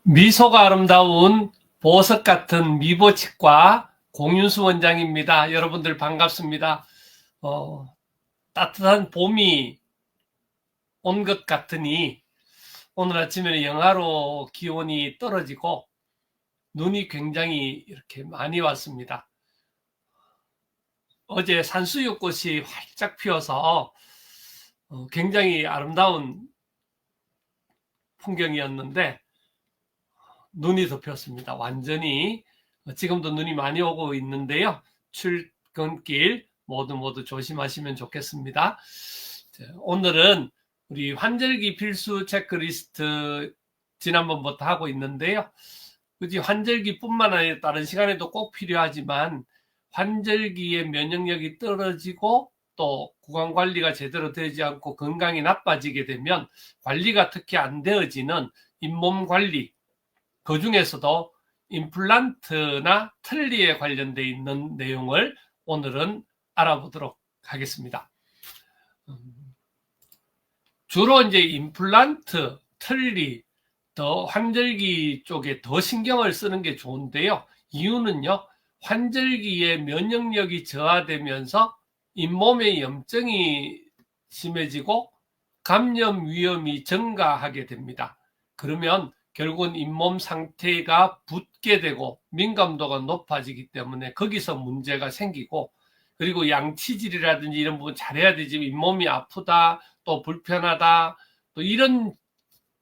미소가 아름다운 보석 같은 미보치과 공윤수 원장입니다. 여러분들 반갑습니다. 따뜻한 봄이 온 것 같으니 오늘 아침에는 영하로 기온이 떨어지고 눈이 굉장히 이렇게 많이 왔습니다. 어제 산수유꽃이 활짝 피어서 굉장히 아름다운 풍경이었는데 눈이 덮였습니다. 완전히. 지금도 눈이 많이 오고 있는데요. 출근길 모두 조심하시면 좋겠습니다. 오늘은 우리 환절기 필수 체크리스트 지난번부터 하고 있는데요. 굳이 환절기뿐만 아니라 다른 시간에도 꼭 필요하지만 환절기에 면역력이 떨어지고 또 구강관리가 제대로 되지 않고 건강이 나빠지게 되면 관리가 특히 안 되어지는 잇몸 관리, 그 중에서도 임플란트나 틀니에 관련되어 있는 내용을 오늘은 알아보도록 하겠습니다. 주로 이제 임플란트, 틀니, 더 환절기 쪽에 더 신경을 쓰는 게 좋은데요. 이유는요, 환절기에 면역력이 저하되면서 잇몸의 염증이 심해지고 감염 위험이 증가하게 됩니다. 그러면 결국은 잇몸 상태가 붓게 되고 민감도가 높아지기 때문에 거기서 문제가 생기고, 그리고 양치질이라든지 이런 부분 잘해야 되지만 잇몸이 아프다, 또 불편하다, 또 이런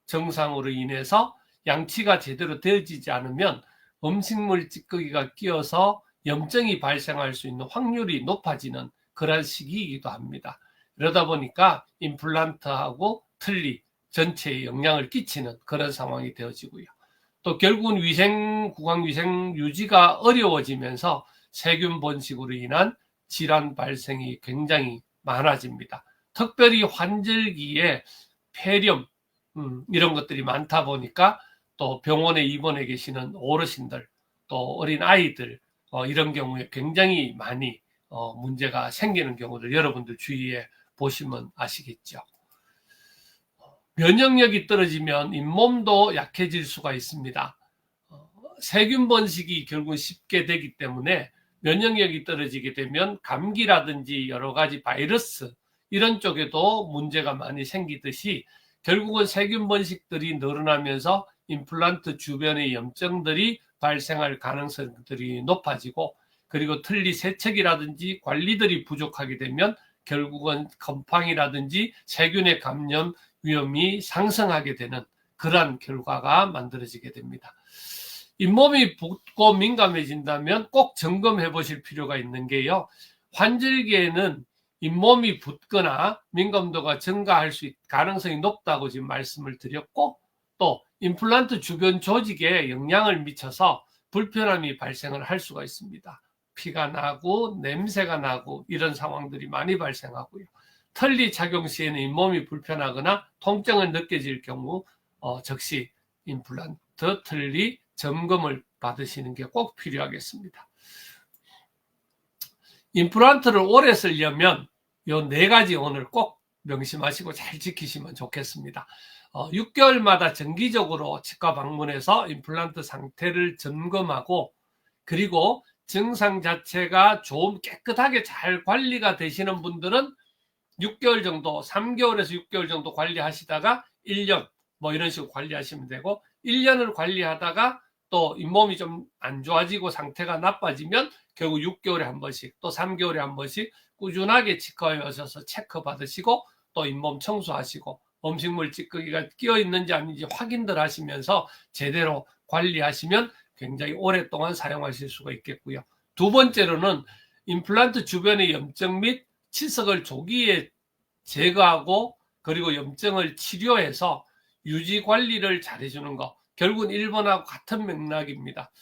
증상으로 인해서 양치가 제대로 되어지지 않으면 음식물 찌꺼기가 끼어서 염증이 발생할 수 있는 확률이 높아지는 그런 시기이기도 합니다. 그러다 보니까 임플란트하고 틀니 전체에 영향을 끼치는 그런 상황이 되어지고요. 또 결국은 구강 위생 유지가 어려워지면서 세균 번식으로 인한 질환 발생이 굉장히 많아집니다. 특별히 환절기에 폐렴 이런 것들이 많다 보니까 또 병원에 입원해 계시는 어르신들, 또 어린 아이들 이런 경우에 굉장히 많이 문제가 생기는 경우를 여러분들 주위에 보시면 아시겠죠. 면역력이 떨어지면 잇몸도 약해질 수가 있습니다. 세균 번식이 결국 쉽게 되기 때문에 면역력이 떨어지게 되면 감기라든지 여러 가지 바이러스 이런 쪽에도 문제가 많이 생기듯이 결국은 세균 번식들이 늘어나면서 임플란트 주변의 염증들이 발생할 가능성들이 높아지고, 그리고 틀니 세척이라든지 관리들이 부족하게 되면 결국은 곰팡이라든지 세균의 감염 위험이 상승하게 되는 그러한 결과가 만들어지게 됩니다. 잇몸이 붓고 민감해진다면 꼭 점검해 보실 필요가 있는 게요. 환절기에는 잇몸이 붓거나 민감도가 증가할 수 있는 가능성이 높다고 지금 말씀을 드렸고, 또 임플란트 주변 조직에 영향을 미쳐서 불편함이 발생을 할 수가 있습니다. 피가 나고 냄새가 나고 이런 상황들이 많이 발생하고요. 틀니 착용 시에는 잇몸이 불편하거나 통증을 느껴질 경우 즉시 임플란트, 틀니 점검을 받으시는 게 꼭 필요하겠습니다. 임플란트를 오래 쓰려면 이 네 가지 오늘 꼭 명심하시고 잘 지키시면 좋겠습니다. 6개월마다 정기적으로 치과 방문해서 임플란트 상태를 점검하고, 그리고 증상 자체가 좀 깨끗하게 잘 관리가 되시는 분들은 6개월 정도, 3개월에서 6개월 정도 관리하시다가 1년 뭐 이런 식으로 관리하시면 되고, 1년을 관리하다가 또 잇몸이 좀 안 좋아지고 상태가 나빠지면 결국 6개월에 한 번씩 또 3개월에 한 번씩 꾸준하게 치과에 오셔서 체크 받으시고 또 잇몸 청소하시고 음식물 찌꺼기가 끼어 있는지 아닌지 확인들 하시면서 제대로 관리하시면 굉장히 오랫동안 사용하실 수가 있겠고요. 두 번째로는 임플란트 주변의 염증 및 치석을 조기에 제거하고, 그리고 염증을 치료해서 유지 관리를 잘 해주는 것, 결국은 1번하고 같은 맥락입니다.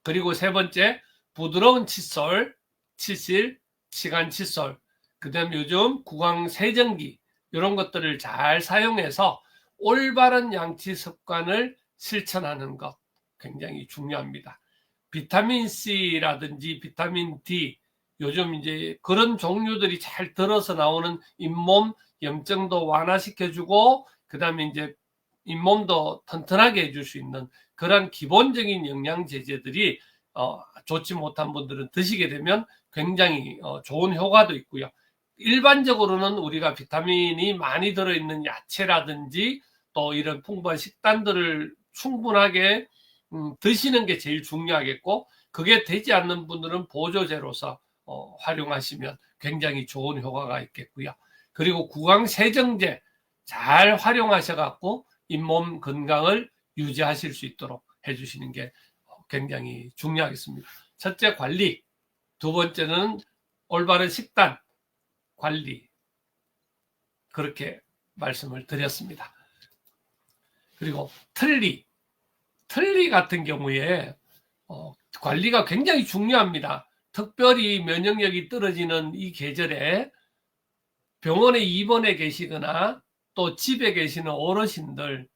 그리고 세 번째, 부드러운 칫솔, 치실, 치간 칫솔, 그 다음 요즘 구강 세정기 이런 것들을 잘 사용해서 올바른 양치 습관을 실천하는 것 굉장히 중요합니다. 비타민 C라든지 비타민 D, 요즘 이제 그런 종류들이 잘 들어서 나오는 잇몸 염증도 완화시켜주고, 그 다음에 이제 잇몸도 튼튼하게 해줄 수 있는 그런 기본적인 영양제제들이 좋지 못한 분들은 드시게 되면 굉장히 좋은 효과도 있고요. 일반적으로는 우리가 비타민이 많이 들어있는 야채라든지 또 이런 풍부한 식단들을 충분하게 드시는 게 제일 중요하겠고, 그게 되지 않는 분들은 보조제로서 활용하시면 굉장히 좋은 효과가 있겠고요. 그리고 구강세정제 잘 활용하셔갖고 잇몸 건강을 유지하실 수 있도록 해주시는 게 굉장히 중요하겠습니다. 첫째, 관리. 두 번째는 올바른 식단 관리. 그렇게 말씀을 드렸습니다. 그리고 틀니 같은 경우에 관리가 굉장히 중요합니다. 특별히 면역력이 떨어지는 이 계절에 병원에 입원해 계시거나 또 집에 계시는 어르신들,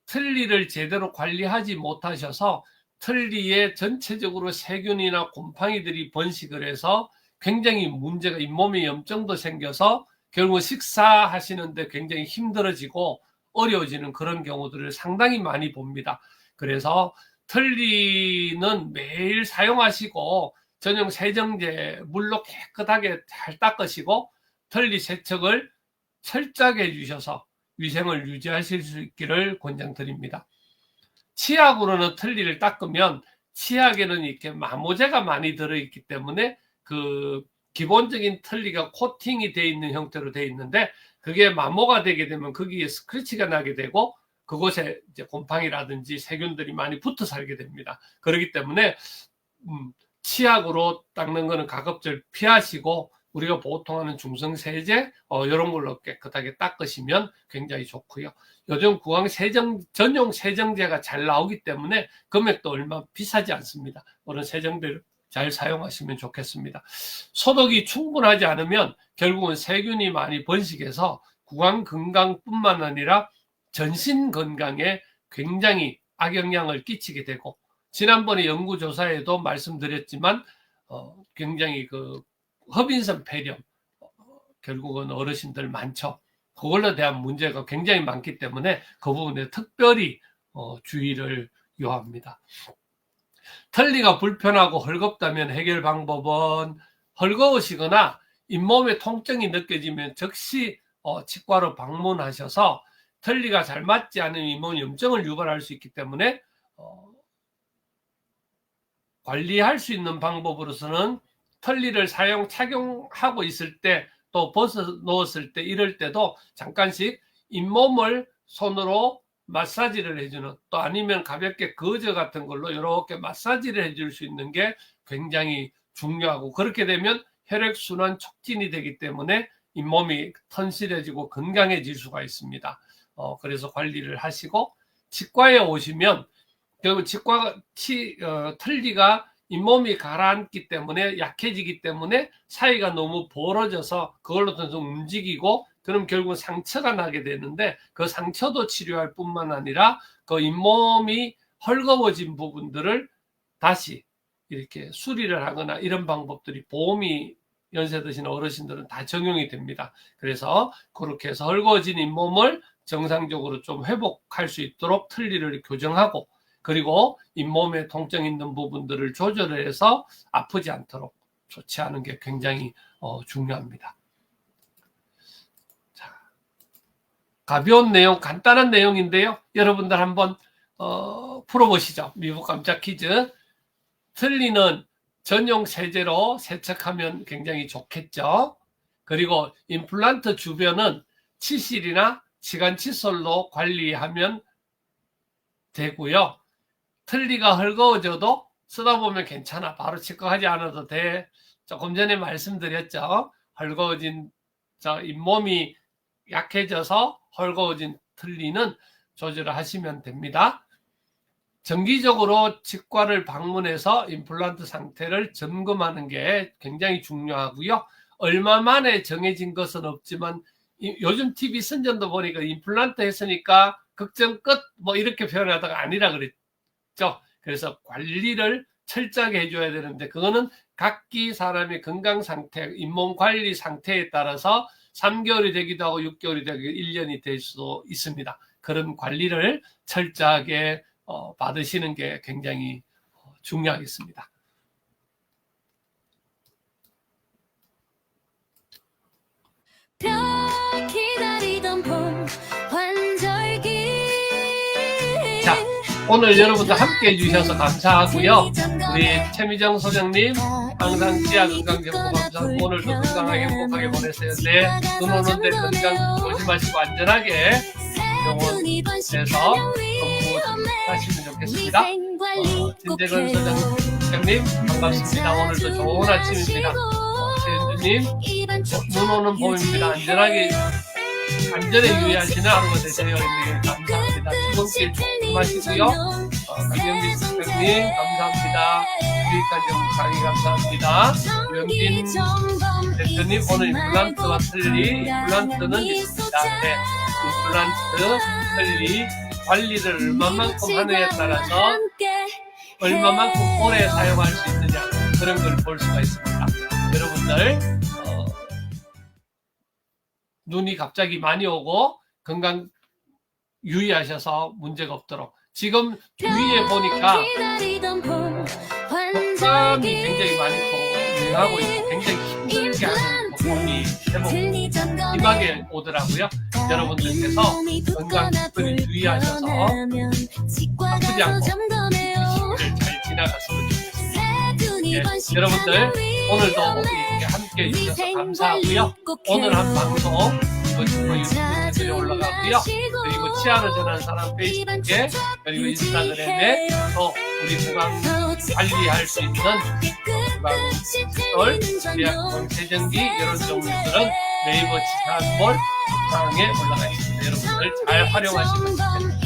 틀니를 제대로 관리하지 못하셔서 틀니에 전체적으로 세균이나 곰팡이들이 번식을 해서 굉장히 문제가, 잇몸에 염증도 생겨서 결국 식사하시는데 굉장히 힘들어지고 어려워지는 그런 경우들을 상당히 많이 봅니다. 그래서 틀니는 매일 사용하시고 전용 세정제 물로 깨끗하게 잘 닦으시고 틀니 세척을 철저하게 해주셔서 위생을 유지하실 수 있기를 권장드립니다. 치약으로는 틀니를 닦으면 치약에는 이렇게 마모제가 많이 들어있기 때문에 그 기본적인 틀니가 코팅이 되어 있는 형태로 되어 있는데, 그게 마모가 되게 되면 거기에 스크래치가 나게 되고 그곳에 이제 곰팡이라든지 세균들이 많이 붙어 살게 됩니다. 그렇기 때문에 치약으로 닦는 거는 가급적 피하시고 우리가 보통 하는 중성세제 이런 걸로 깨끗하게 닦으시면 굉장히 좋고요. 요즘 구강 전용 세정제가 잘 나오기 때문에 금액도 얼마 비싸지 않습니다. 그런 세정제를 잘 사용하시면 좋겠습니다. 소독이 충분하지 않으면 결국은 세균이 많이 번식해서 구강 건강뿐만 아니라 전신 건강에 굉장히 악영향을 끼치게 되고, 지난번에 연구조사에도 말씀드렸지만 굉장히 그 허빈선 폐렴, 결국은 어르신들 많죠. 그걸로 대한 문제가 굉장히 많기 때문에 그 부분에 특별히 주의를 요합니다. 틀니가 불편하고 헐겁다면 해결 방법은 헐거우시거나 잇몸에 통증이 느껴지면 즉시 치과로 방문하셔서 틀니가 잘 맞지 않은 잇몸 염증을 유발할 수 있기 때문에 관리할 수 있는 방법으로서는 틀니를 착용하고 있을 때 또 벗어 놓았을 때 이럴 때도 잠깐씩 잇몸을 손으로 마사지를 해주는, 또 아니면 가볍게 거즈 같은 걸로 이렇게 마사지를 해줄 수 있는 게 굉장히 중요하고, 그렇게 되면 혈액순환 촉진이 되기 때문에 잇몸이 튼실해지고 건강해질 수가 있습니다. 그래서 관리를 하시고 치과에 오시면 결국 틀니가 잇몸이 가라앉기 때문에 약해지기 때문에 사이가 너무 벌어져서 그걸로 좀 움직이고 그럼 결국 상처가 나게 되는데, 그 상처도 치료할 뿐만 아니라 그 잇몸이 헐거워진 부분들을 다시 이렇게 수리를 하거나 이런 방법들이 보험이 연세 드신 어르신들은 다 적용이 됩니다. 그래서 그렇게 해서 헐거워진 잇몸을 정상적으로 좀 회복할 수 있도록 틀니를 교정하고, 그리고 잇몸에 통증 있는 부분들을 조절을 해서 아프지 않도록 조치하는 게 굉장히 중요합니다. 자, 가벼운 내용, 간단한 내용인데요. 여러분들 한번 풀어보시죠. 미국 깜짝 퀴즈. 틀니는 전용 세제로 세척하면 굉장히 좋겠죠. 그리고 임플란트 주변은 치실이나 치간 칫솔로 관리하면 되고요. 틀니가 헐거워져도 쓰다 보면 괜찮아. 바로 치과하지 않아도 돼. 조금 전에 말씀드렸죠. 헐거워진 잇몸이 약해져서 헐거워진 틀니는 조절을 하시면 됩니다. 정기적으로 치과를 방문해서 임플란트 상태를 점검하는 게 굉장히 중요하고요. 얼마 만에 정해진 것은 없지만 요즘 TV 선전도 보니까 임플란트 했으니까 걱정 끝 뭐 이렇게 표현하다가 아니라 그랬죠. 그래서 관리를 철저하게 해줘야 되는데 그거는 각기 사람의 건강 상태, 잇몸 관리 상태에 따라서 3개월이 되기도 하고 6개월이 되기도 하고 1년이 될 수도 있습니다. 그런 관리를 철저하게 받으시는 게 굉장히 중요하겠습니다. 자, 오늘 여러분들 함께 해주셔서 감사하고요. 우리 최미정 소장님 항상 치아 건강 정보 감사하고 오늘도 건강하게 행복하게 보내세요. 네, 눈 오는데 건강 조심하시고 안전하게 병원에서 근무하시면 좋겠습니다. 진재건 소장님 반갑습니다. 오늘도 좋은 아침입니다. 최현주님 눈 오는 봄입니다. 안전에 유의하시는 하루가 되세요. 감사합니다. 출근길 조심하시고요. 강영민 수장님 감사합니다. 유익한 정보 강의 감사합니다. 유영진 대표님 오늘 임플란트와 틀니 임플란트는 있습니다. 네, 임플란트 틀니 관리를 얼마만큼 하느냐에 따라서 얼마만큼 오래 사용할 수 있느냐 그런 걸 볼 수가 있습니다. 여러분들 눈이 갑자기 많이 오고 건강 유의하셔서 문제가 없도록 지금 위에 보니까 독감이 굉장히 많이 유행하고 있고 굉장히 힘들게 하는 독감이 대부분 심하게 오더라고요. 여러분들께서 건강 특별히 유의하셔서 아프지 않고 시기를 잘 지나갔으면 좋겠습니다. 예, 여러분들 오늘도 이렇게 함께 해주셔서 감사하고요. 오늘 한 방송 이거 유튜브 채널에 올라가고요. 그리고 치아를 전하는 사람 페이스북에 그리고 인스타그램에 또 우리 구강 관리할 수 있는 구강시설, 치약, 세정기 이런 종류들은 네이버 치사몰 상에 올라가 있습니다. 여러분들 잘 활용하시면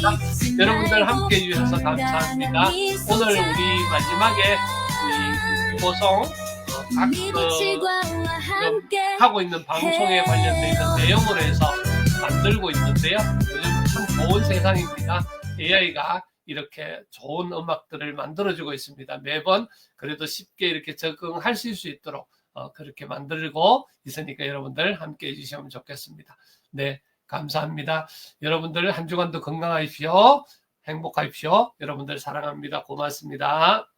좋겠습니다. 여러분들 함께 해주셔서 감사합니다. 오늘 우리 마지막에 우리 보송 하고 있는 방송에 관련되어 있는 내용으로 해서 만들고 있는데요. 요즘 참 좋은 세상입니다. AI가 이렇게 좋은 음악들을 만들어주고 있습니다. 매번 그래도 쉽게 이렇게 적응할 수 있도록 그렇게 만들고 있으니까 여러분들 함께 해주시면 좋겠습니다. 네, 감사합니다. 여러분들 한 주간도 건강하십시오. 행복하십시오. 여러분들 사랑합니다. 고맙습니다.